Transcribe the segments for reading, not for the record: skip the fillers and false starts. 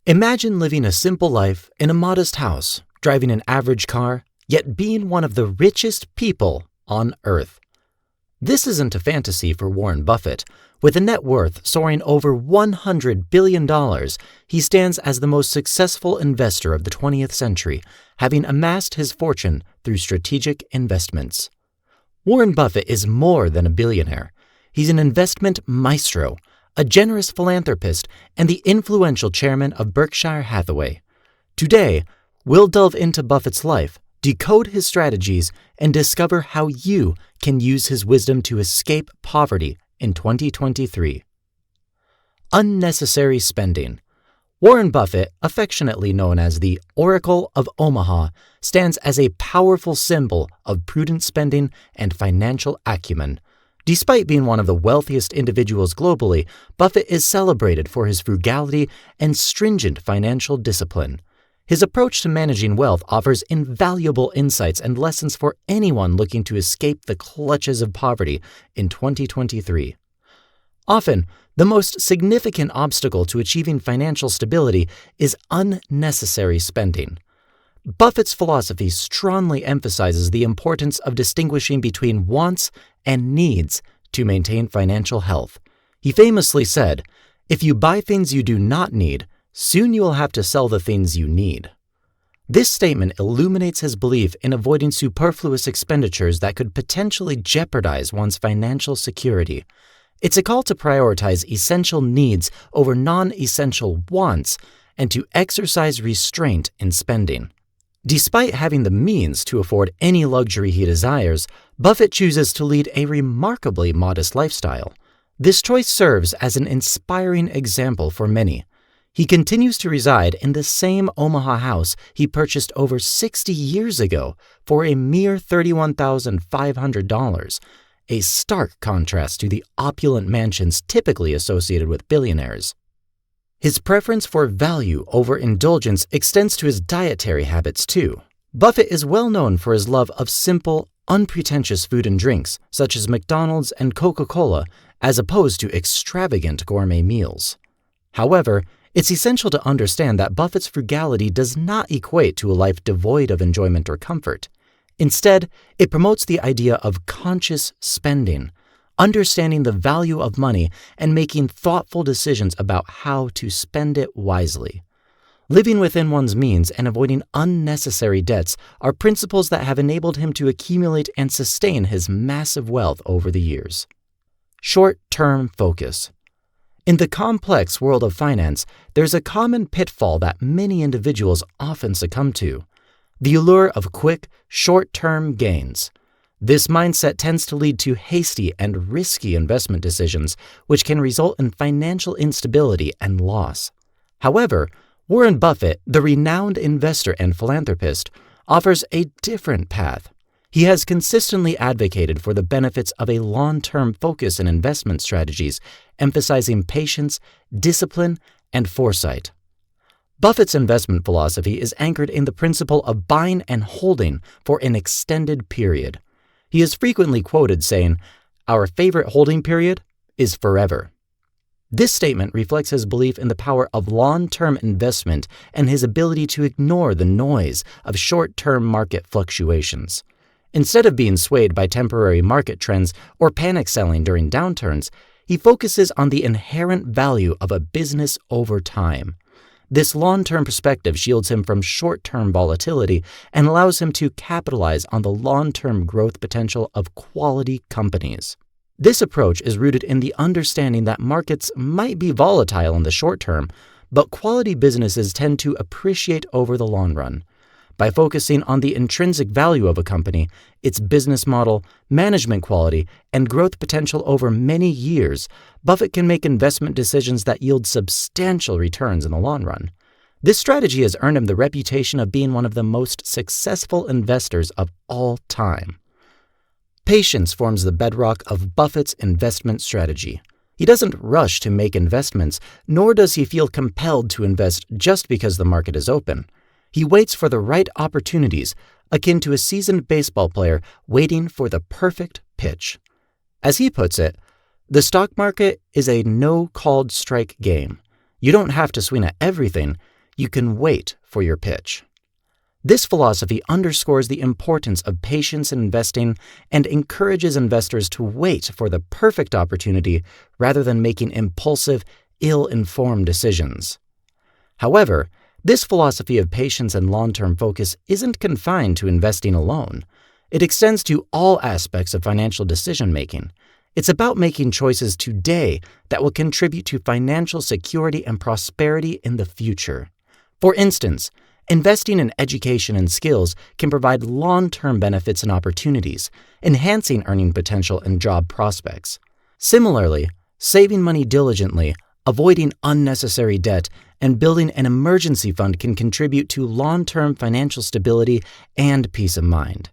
Imagine living a simple life in a modest house, driving an average car, yet being one of the richest people on Earth. This isn't a fantasy for Warren Buffett. With a net worth soaring over $100 billion, he stands as the most successful investor of the 20th century, having amassed his fortune through strategic investments. Warren Buffett is more than a billionaire. He's an investment maestro, a generous philanthropist, and the influential chairman of Berkshire Hathaway. Today, we'll delve into Buffett's life, decode his strategies, and discover how you can use his wisdom to escape poverty in 2023. Unnecessary spending. Warren Buffett, affectionately known as the Oracle of Omaha, stands as a powerful symbol of prudent spending and financial acumen. Despite being one of the wealthiest individuals globally, Buffett is celebrated for his frugality and stringent financial discipline. His approach to managing wealth offers invaluable insights and lessons for anyone looking to escape the clutches of poverty in 2023. Often, the most significant obstacle to achieving financial stability is unnecessary spending. Buffett's philosophy strongly emphasizes the importance of distinguishing between wants and needs to maintain financial health. He famously said, "If you buy things you do not need, soon you will have to sell the things you need." This statement illuminates his belief in avoiding superfluous expenditures that could potentially jeopardize one's financial security. It's a call to prioritize essential needs over non-essential wants and to exercise restraint in spending. Despite having the means to afford any luxury he desires, Buffett chooses to lead a remarkably modest lifestyle. This choice serves as an inspiring example for many. He continues to reside in the same Omaha house he purchased over 60 years ago for a mere $31,500, a stark contrast to the opulent mansions typically associated with billionaires. His preference for value over indulgence extends to his dietary habits too. Buffett is well known for his love of simple, unpretentious food and drinks, such as McDonald's and Coca-Cola, as opposed to extravagant gourmet meals. However, it's essential to understand that Buffett's frugality does not equate to a life devoid of enjoyment or comfort. Instead, it promotes the idea of conscious spending, understanding the value of money and making thoughtful decisions about how to spend it wisely. Living within one's means and avoiding unnecessary debts are principles that have enabled him to accumulate and sustain his massive wealth over the years. Short-term focus. In the complex world of finance, there's a common pitfall that many individuals often succumb to: the allure of quick, short-term gains. This mindset tends to lead to hasty and risky investment decisions, which can result in financial instability and loss. However, Warren Buffett, the renowned investor and philanthropist, offers a different path. He has consistently advocated for the benefits of a long-term focus in investment strategies, emphasizing patience, discipline, and foresight. Buffett's investment philosophy is anchored in the principle of buying and holding for an extended period. He is frequently quoted saying, "Our favorite holding period is forever." This statement reflects his belief in the power of long-term investment and his ability to ignore the noise of short-term market fluctuations. Instead of being swayed by temporary market trends or panic selling during downturns, he focuses on the inherent value of a business over time. This long-term perspective shields him from short-term volatility and allows him to capitalize on the long-term growth potential of quality companies. This approach is rooted in the understanding that markets might be volatile in the short term, but quality businesses tend to appreciate over the long run. By focusing on the intrinsic value of a company, its business model, management quality, and growth potential over many years, Buffett can make investment decisions that yield substantial returns in the long run. This strategy has earned him the reputation of being one of the most successful investors of all time. Patience forms the bedrock of Buffett's investment strategy. He doesn't rush to make investments, nor does he feel compelled to invest just because the market is open. He waits for the right opportunities, akin to a seasoned baseball player waiting for the perfect pitch. As he puts it, the stock market is a no-called strike game. You don't have to swing at everything. you can wait for your pitch. This philosophy underscores the importance of patience in investing and encourages investors to wait for the perfect opportunity rather than making impulsive, ill-informed decisions. However, this philosophy of patience and long-term focus isn't confined to investing alone. It extends to all aspects of financial decision-making. It's about making choices today that will contribute to financial security and prosperity in the future. For instance, investing in education and skills can provide long-term benefits and opportunities, enhancing earning potential and job prospects. Similarly, saving money diligently, avoiding unnecessary debt, and building an emergency fund can contribute to long-term financial stability and peace of mind.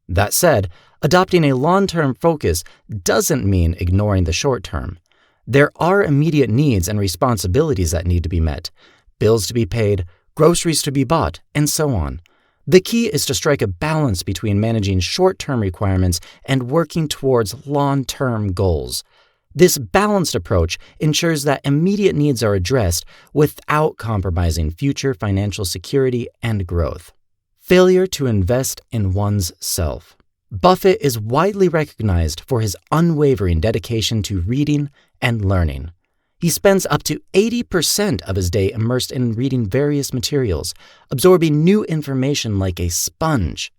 That said, adopting a long-term focus doesn't mean ignoring the short term. There are immediate needs and responsibilities that need to be met, bills to be paid, groceries to be bought, and so on. The key is to strike a balance between managing short-term requirements and working towards long-term goals. This balanced approach ensures that immediate needs are addressed without compromising future financial security and growth. Failure to invest in one's self. Buffett is widely recognized for his unwavering dedication to reading and learning. He spends up to 80% of his day immersed in reading various materials, absorbing new information like a sponge.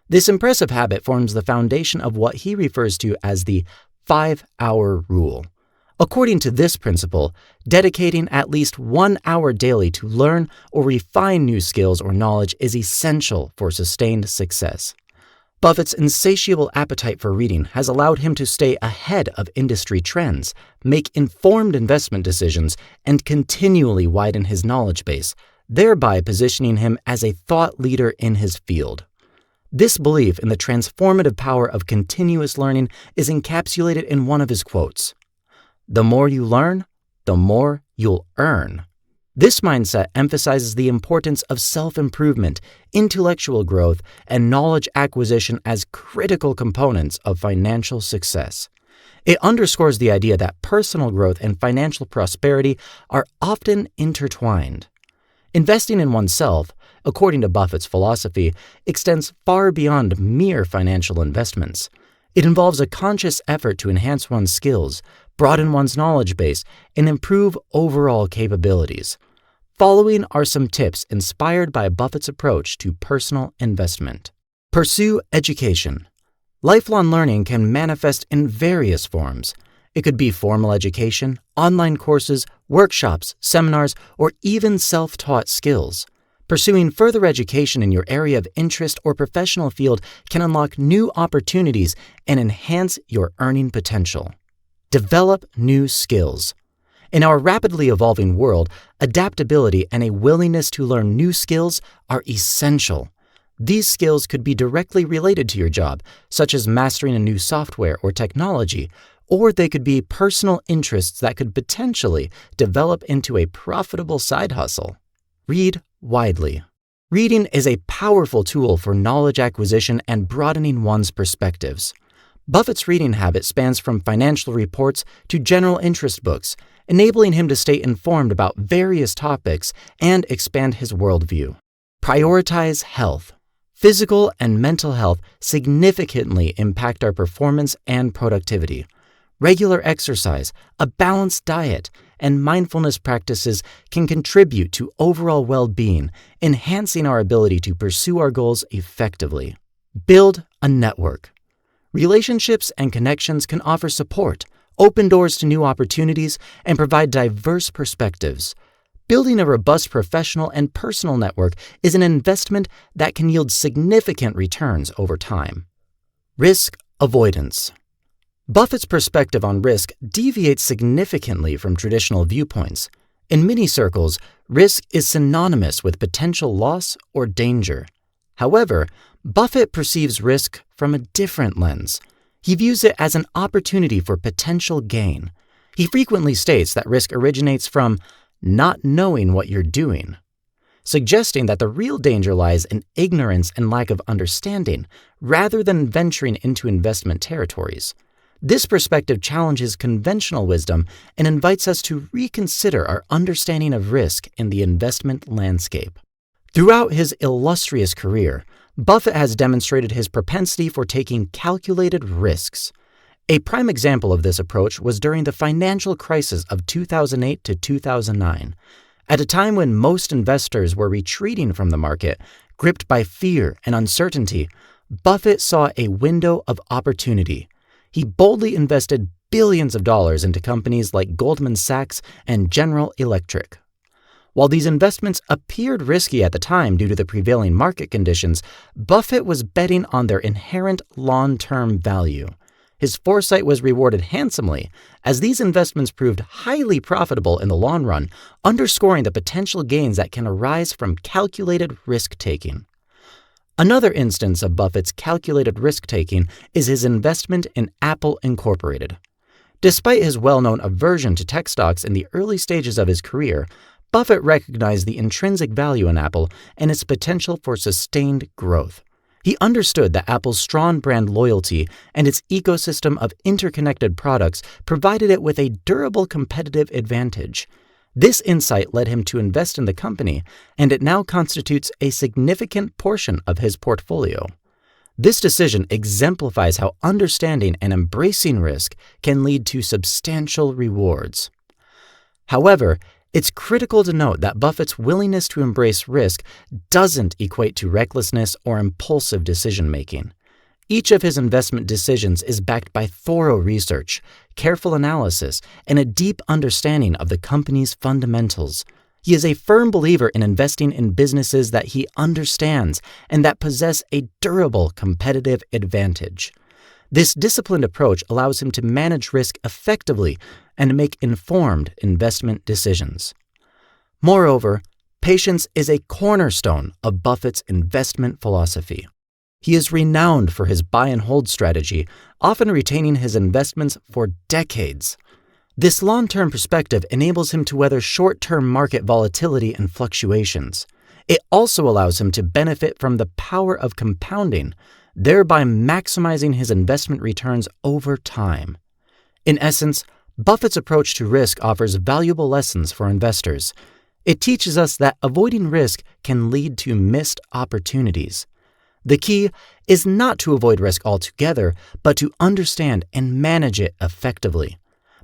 This impressive habit forms the foundation of what he refers to as the 5-hour rule. According to this principle, dedicating at least 1 hour daily to learn or refine new skills or knowledge is essential for sustained success. Buffett's insatiable appetite for reading has allowed him to stay ahead of industry trends, make informed investment decisions, and continually widen his knowledge base, thereby positioning him as a thought leader in his field. This belief in the transformative power of continuous learning is encapsulated in one of his quotes: "The more you learn, the more you'll earn." This mindset emphasizes the importance of self-improvement, intellectual growth, and knowledge acquisition as critical components of financial success. It underscores the idea that personal growth and financial prosperity are often intertwined. Investing in oneself, according to Buffett's philosophy, extends far beyond mere financial investments. It involves a conscious effort to enhance one's skills, broaden one's knowledge base, and improve overall capabilities. Following are some tips inspired by Buffett's approach to personal investment. Pursue education. Lifelong learning can manifest in various forms. It could be formal education, online courses, workshops, seminars, or even self-taught skills. Pursuing further education in your area of interest or professional field can unlock new opportunities and enhance your earning potential. Develop new skills. In our rapidly evolving world, adaptability and a willingness to learn new skills are essential. These skills could be directly related to your job, such as mastering a new software or technology, or they could be personal interests that could potentially develop into a profitable side hustle. Read widely. Reading is a powerful tool for knowledge acquisition and broadening one's perspectives. Buffett's reading habit spans from financial reports to general interest books, enabling him to stay informed about various topics and expand his worldview. Prioritize health. Physical and mental health significantly impact our performance and productivity. Regular exercise, a balanced diet, and mindfulness practices can contribute to overall well-being, enhancing our ability to pursue our goals effectively. Build a network. Relationships and connections can offer support, open doors to new opportunities, and provide diverse perspectives. Building a robust professional and personal network is an investment that can yield significant returns over time. Risk avoidance. Buffett's perspective on risk deviates significantly from traditional viewpoints. In many circles, risk is synonymous with potential loss or danger. However, Buffett perceives risk from a different lens. He views it as an opportunity for potential gain. He frequently states that risk originates from not knowing what you're doing, suggesting that the real danger lies in ignorance and lack of understanding, rather than venturing into investment territories. This perspective challenges conventional wisdom and invites us to reconsider our understanding of risk in the investment landscape. Throughout his illustrious career, Buffett has demonstrated his propensity for taking calculated risks. A prime example of this approach was during the financial crisis of 2008 to 2009. At a time when most investors were retreating from the market, gripped by fear and uncertainty, Buffett saw a window of opportunity. He boldly invested billions of dollars into companies like Goldman Sachs and General Electric. While these investments appeared risky at the time due to the prevailing market conditions, Buffett was betting on their inherent long-term value. His foresight was rewarded handsomely, as these investments proved highly profitable in the long run, underscoring the potential gains that can arise from calculated risk-taking. Another instance of Buffett's calculated risk-taking is his investment in Apple Incorporated. Despite his well-known aversion to tech stocks in the early stages of his career, Buffett recognized the intrinsic value in Apple and its potential for sustained growth. He understood that Apple's strong brand loyalty and its ecosystem of interconnected products provided it with a durable competitive advantage. This insight led him to invest in the company, and it now constitutes a significant portion of his portfolio. This decision exemplifies how understanding and embracing risk can lead to substantial rewards. However, it's critical to note that Buffett's willingness to embrace risk doesn't equate to recklessness or impulsive decision-making. Each of his investment decisions is backed by thorough research, careful analysis, and a deep understanding of the company's fundamentals. He is a firm believer in investing in businesses that he understands and that possess a durable competitive advantage. This disciplined approach allows him to manage risk effectively and make informed investment decisions. Moreover, patience is a cornerstone of Buffett's investment philosophy. He is renowned for his buy-and-hold strategy, often retaining his investments for decades. This long-term perspective enables him to weather short-term market volatility and fluctuations. It also allows him to benefit from the power of compounding, thereby maximizing his investment returns over time. In essence, Buffett's approach to risk offers valuable lessons for investors. It teaches us that avoiding risk can lead to missed opportunities. The key is not to avoid risk altogether, but to understand and manage it effectively.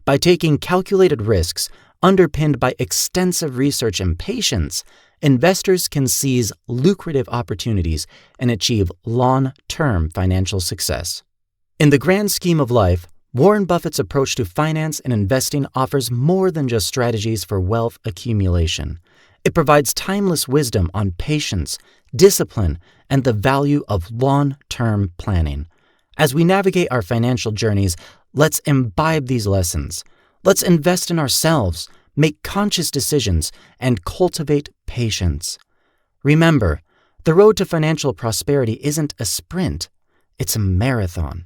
By taking calculated risks, underpinned by extensive research and patience, investors can seize lucrative opportunities and achieve long-term financial success. In the grand scheme of life, Warren Buffett's approach to finance and investing offers more than just strategies for wealth accumulation. It provides timeless wisdom on patience, discipline, and the value of long-term planning. As we navigate our financial journeys, let's imbibe these lessons. Let's invest in ourselves, make conscious decisions, and cultivate patience. Remember, the road to financial prosperity isn't a sprint, it's a marathon.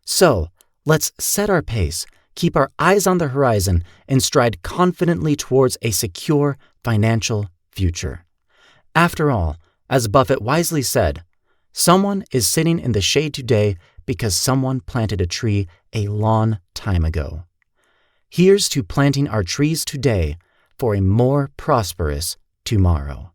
So, let's set our pace, keep our eyes on the horizon, and stride confidently towards a secure financial future. After all, as Buffett wisely said, someone is sitting in the shade today because someone planted a tree a long time ago. Here's to planting our trees today for a more prosperous tomorrow.